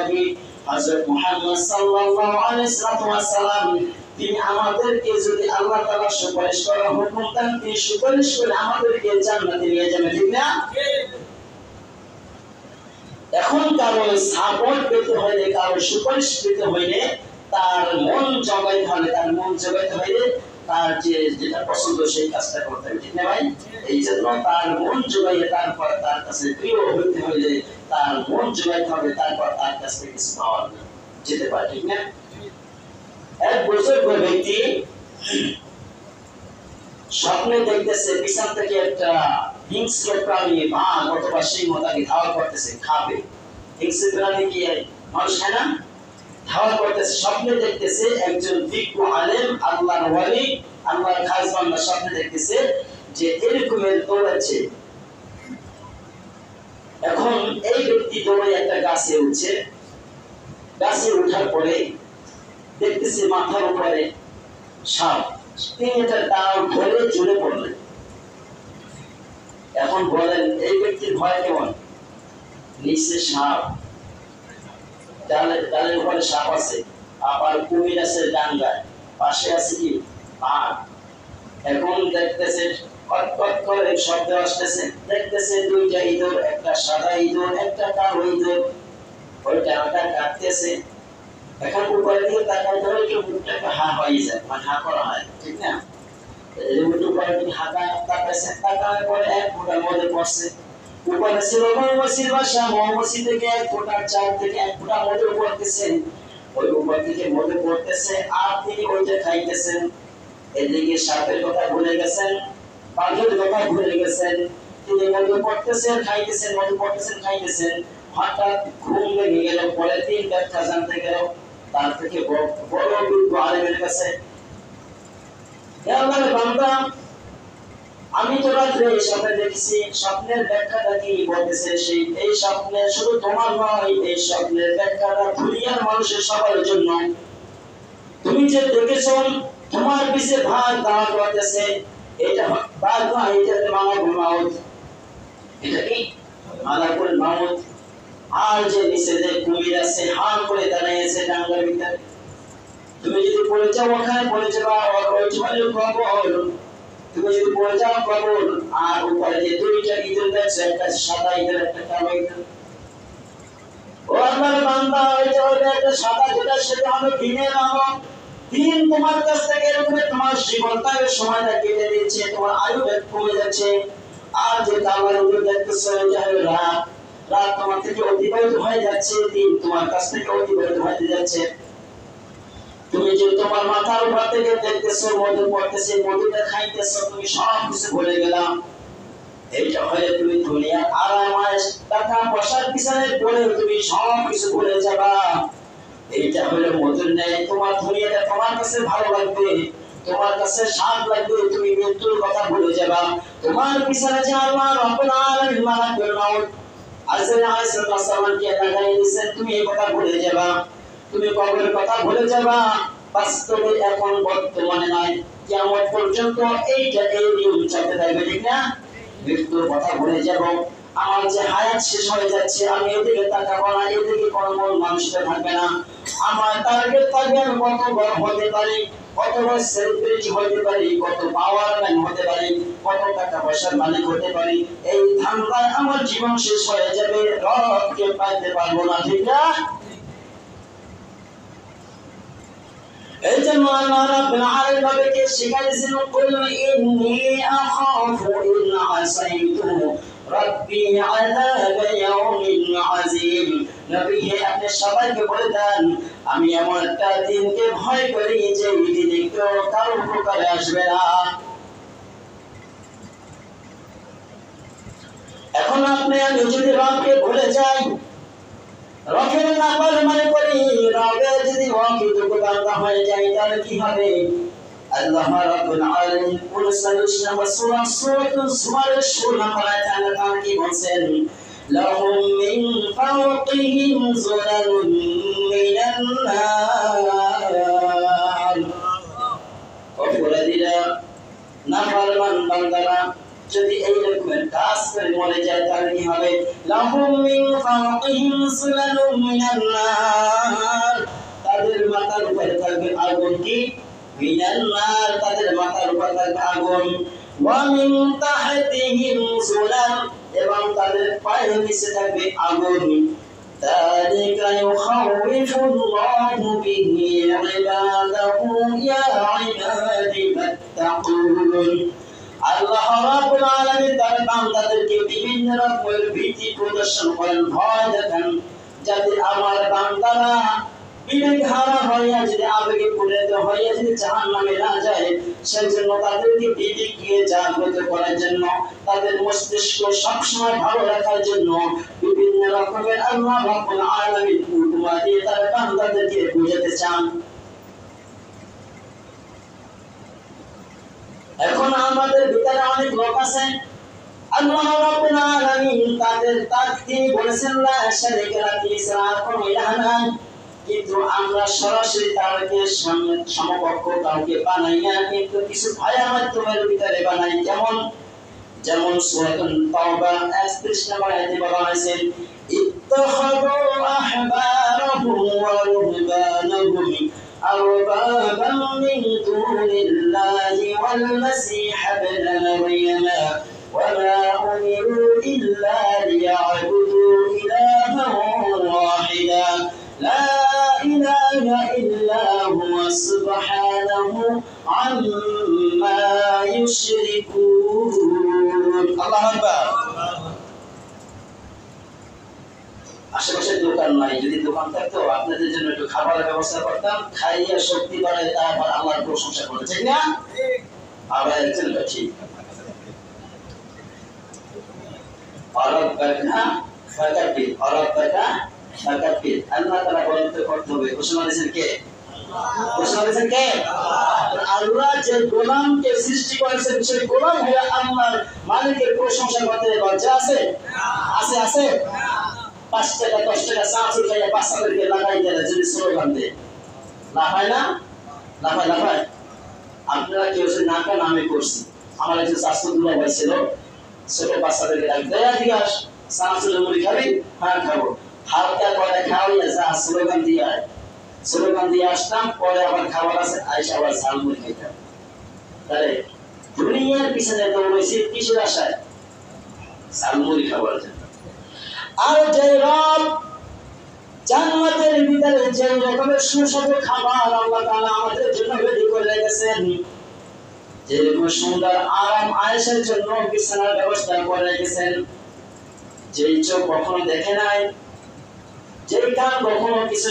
নবী হযরত মুহাম্মদ সাল্লাল্লাহু আলাইহি ওয়াসাল্লাম তিনি আমাদেরকে যদি আল্লাহ তাআলা সুপারিশ করার হুকুম দেন তিনি সুপারিশ করে আমাদেরকে জান্নাতে নিয়ে যাবেন, ঠিক না? এখন কারো সাপোর্ট পেতে হইলে, কারো সুপারিশ পেতে হইলে তার মন জগাইতে হলে, তার মন জগাইতে হইলে তার যেটা পছন্দ সেই কাজটা করতে হবে, ঠিক না ভাই? এই জন্য তার মন জগাইয়ে তারপর তার কাছে প্রিয় হইতে হইলে তার মন জগাইতে হবে, তারপর তার কাছ থেকে কিছু পাওয়া যেতে পারে, ঠিক না? এক বুজুর্গ ব্যক্তি স্বপ্নে দেখতেছে পিছন থেকে একটা হিংস্র প্রাণী বাঘ অথবা সিংহ তাকে ধাওয়া করতেছে, খাবে। হিংস্র প্রাণী কি মানুষ হয় না? ধাওয়া করতেছে। স্বপ্নে দেখতেছে একজন বিজ্ঞ আলেম, আল্লাহর ওয়ালি, আল্লাহর খাস বান্দা স্বপ্নে দেখতেছে যে এরকমের দৌড়াচ্ছে। এখন এই ব্যক্তি দৌড়ে একটা গাছে উঠছে। গাছে ওঠার পরে দেখতেছে মাথার উপরে সাপ। তিনি এটা ডাল ধরে ঝুলে পড়লেন। এখন বলেন এই ব্যক্তির ভয় কেমন? নিচে সাপ, ডালের উপরে সাপ আছে, আবার কুমির আছে ডাঙ্গায়, পাশে আছে কি বাঘ। এখন দেখতেছে কটকট করে শব্দ আসতেছে, দেখতেছে দুইটা ইঁদুর, একটা সাদা ইঁদুর একটা কালো ইঁদুর, ওই ডালটা কাটতেছে। এখন উপরে দিকে তাকায় ধরে একটু মুখটা একটু হা হয়ে যায়, মানে হা করা হয়, ঠিক না? উপরে দিকে হাঁটা তাকাইছে, তাকানোর পরে এক ফোঁটা মধ্যে পড়ছে। উপরে ছিল মৌমাছির বাসা, মৌমাছি থেকে এক ফোঁটা, চার থেকে এক ফোঁটা মধু পড়তেছেন। ওই উপর থেকে মধু পড়তেছে আর তিনি ওইটা খাইতেছেন। এদিকে সাপের কথা ভুলে গেছেন, বাঘের কথা ভুলে গেছেন। তিনি মধু পড়তেছেন খাইতেছেন, মধু পড়তেছেন খাইতেছেন। হঠাৎ ঘুম লেগে গেল। পরে তিন ব্যাখ্যা জানতে গেল তার থেকে বড় বিজ্ঞ আলেমের কাছে। আল্লাহর বান্দা, আমি তো রাত্রে এই স্বপ্নে দেখেছি, স্বপ্নের ব্যাখ্যাটা কি বলতেছে? সেই এই স্বপ্নে শুধু তোমার নয়, এই স্বপ্নের ব্যাখ্যাটা দুনিয়ার মানুষের সবার জন্য। তুমি যে দেখেছো তোমার পিছে ভাগ দাঁড় করতেছে, এটা ভাগ না, এটা মালাকুল মাউত। এটা কি মালাকুল মাউত। আর যে নিচে যে কুমির আছে হাঁ করে দাঁড়িয়েছে ডাঙ্গার ভিতরে, তুমি যদি পড়ে যাও ওখানে পড়ে যাবা, ওই জলে কবর। তুমি যদি পড়ে যাও কবর। আর উপরে যে দুইটা ইঁদুর দেখছো, একটা সাদা ইঁদুর একটা কালো ইঁদুর। ও আল্লাহর বান্দা, ওইটা হলো একটা সাদা, যেটা সেটা হলো দিনের আলো। দিন তোমার কাছ থেকে এরকম তোমার জীবনটাকে সময়টা কেটে দিচ্ছে, তোমার আয়ু কমে যাচ্ছে। আর যে কালো ইঁদুর দেখতেছো এটা হলো রাত। রাত তোমার থেকে অতিবাহিত হয়ে যাচ্ছে, দিন তোমার কাছ থেকে অতিবাহিত হয়ে যাচ্ছে। তুমি যে তোমার মাথার উপর থেকে দেখতেছো মধু পড়তেছে, মধুটা খাইতেছো, তুমি সব কিছু ভুলে গেলা। এইটা হয়ে তুমি দুনিয়ার আরাম আয়েশ টাকা পয়সার পিছনে পড়ে তুমি সব কিছু ভুলে যাবা। এইটা হলো মধুর ন্যায়। তোমার দুনিয়াটা তোমার কাছে ভালো লাগবে, তোমার কাছে স্বাদ লাগবে, তুমি মৃত্যুর কথা ভুলে যাবা। তোমার পিছনে যে আল্লাহ রাব্বুল আলামিন মালাকুল মাউত আজরাইল আলাইহিস সালামকে লাগাই দিয়েছেন, তুমি এই কথা ভুলে যাবা। তুমি কবরের কথা ভুলে যাবা। বাস্তবে এখন বর্তমানে নয়, কিয়ামত পর্যন্ত এইটা এই নিয়ম চলতে থাকবে, ঠিক না? মৃত্যুর কথা ভুলে যাব। আমার যে হায়াত শেষ হয়ে যাচ্ছে, আমি এদিকে তাকাবো না, এদিকে কোনো মানুষটা থাকবে না। আমার টার্গেট থাকবে আমি কত বড় হতে পারি, কত বড় সেলিব্রিটি হতে পারি, কত পাওয়ার ম্যান হতে পারি, কত টাকা পয়সার মালিক হতে পারি। এই ধান্দায় আমার জীবন শেষ হয়ে যাবে, রবকে পাইতে পারবো না, ঠিক না? এই জন্য আল্লাহ রাব্বুল আলামিন নবীকে শিখাইছেন, কুল ইন্নী আখাফু ইন আসাইতু রাব্বি আযাব ইয়াউমিন আযীম। নবী হে, আপনি সবাইকে বলে দেন আমি এমন একটা দিনকে ভয় করি যে দিনে কেউ কারো উপকারে আসবে না। এখন আপনি আমি যদি রবকে ভুলে যাই, রবের নাফরমানি করি, রবের যদি অকৃতজ্ঞ বান্দা হয়ে যাই, তাহলে কি হবে? আল্লাহ রাব্বুল আলামিন 49 নম্বর সূরা সূরাতুল জুমারের 16 নম্বর আয়াতে আল্লাহ তাআলা কি বলেন? লাহুম মিন ফাওকিহিম যুলালুন মিনান নার। অপরাধীরা, নাফরমান বান্দারা যদি এই রকমের কাজ করে মরে যায় তাহলে কি হবে? লাহুম মিন ফাওকিহিম সুলালুম মিনান নার, তাদের মাথার উপরে থাকবে আগুন। কি? মিনান নার, তাদের মাথার উপরে থাকবে আগুন। ওয়া মিন তাহতিহিম সুলাল, এবং তাদের পায়ের নিচে থাকবে আগুন। ذلك يخوف الله به عباده يا عباد فاتقون। আল্লাহ রাব্বুল আলামিন তার বান্দাদেরকে বিভিন্ন রকমের ভীতি প্রদর্শন করেন, ভয় দেখান, যাতে আমার বান্দারা বিবেকহারা হইয়া যদি আবেগে পরিণত হইয়া যদি জাহান্নামে না যায়, সেজন্য তাদেরকে বিবেককে জাগ্রত করার জন্য, তাদের মস্তিষ্ক সবসময় ভালো রাখার জন্য বিভিন্ন রকমের আল্লাহ রাব্বুল আলামিন উপমা দিয়ে তার বান্দাদেরকে বোঝাতে চান। এখন আমাদের ভিতরে অনেক লোক আছে, আল্লাহ রাব্বুল আলামিন তাদের তাকদীর বলেছেন লা শারীকা লাহু ইসরা কোনো ইলাহ নাই, কিন্তু আমরা সরাসরি তাদেরকে সমকক্ষ কাউকে বানাই না, কিন্তু কিছু ভায়া মাধ্যমের ভিতরে বানাই। যেমন সূরাতুল তাওবা 31 নম্বর আয়াতে বলা হয়েছে, ইত্তাখাযু আহবারহুম ওয়া রুহবানাহুম আরবাবান মিন দুনিল্লাহি ওয়াল মাসীহ ইবনে মারইয়াম ওয়া মা উমিরু ইল্লা লিয়া'বুদু ইলাহান ওয়াহিদা লা ইলাহা ইল্লা হুয়া সুবহানাহু আম্মা ইউশরিকুন। আল্লাহু আকবার। আশেপাশে দোকান নাই, যদি দোকান থাকতো আপনাদের জন্য একটু খাবারের ব্যবস্থা করতাম, খাইয়ে শক্তি বাড়ায় তারপর আল্লাহর প্রশংসা করে, ঠিক না? আবার একজন ঠিক আল্লাহ তাআলা বলতে করতে হবে। ঘোষণা দিয়েছেন কে? ঘোষণা দিয়েছেন কে? আল্লাহ যে গোলামকে সৃষ্টি করেছেন, সেই গোলাম হয়ে আল্লাহর মালিকের প্রশংসা করতে লজ্জা আছে? আছে? আছে? 5 টাকা 10 টাকা চাঁচুর খাইয়া বাচ্চাদেরকে লাগাই দেয় যদি স্লোগান দেয়, লাফায় না? লাফায়। আপনারা কেউ সে নাকা নামে করছি, আমার একজন স্বাস্থ্য দুর্বল ছিল, ছোট বাচ্চাদেরকে ডাক দেয়, ঠিক আছে চাঁচুর মুড়ি খাবি? হ্যাঁ খাবো। হালকা করে খাওয়াইয়া যা স্লোগান দিয়ে আসতাম, পরে আবার খাবার আছে আইসা আবার ঝালমুড়ি খাইতাম। তাহলে দুনিয়ার পিছনে দৌড়েছি কিসের আশায়? ঝালমুড়ি খাবার জন্য। আর যে রব জান্নাতের ভিতরে যে রকমের সুস্বাদু খাবার আল্লাহ তাআলা আমাদের জন্য রেডি করে রেখেছেন, যে সুন্দর আরাম আয়েশের জন্য বিছানার ব্যবস্থা করে রেখেছেন, যেই চোখ কখনো দেখে নাই, যেই কান কখনো কিছু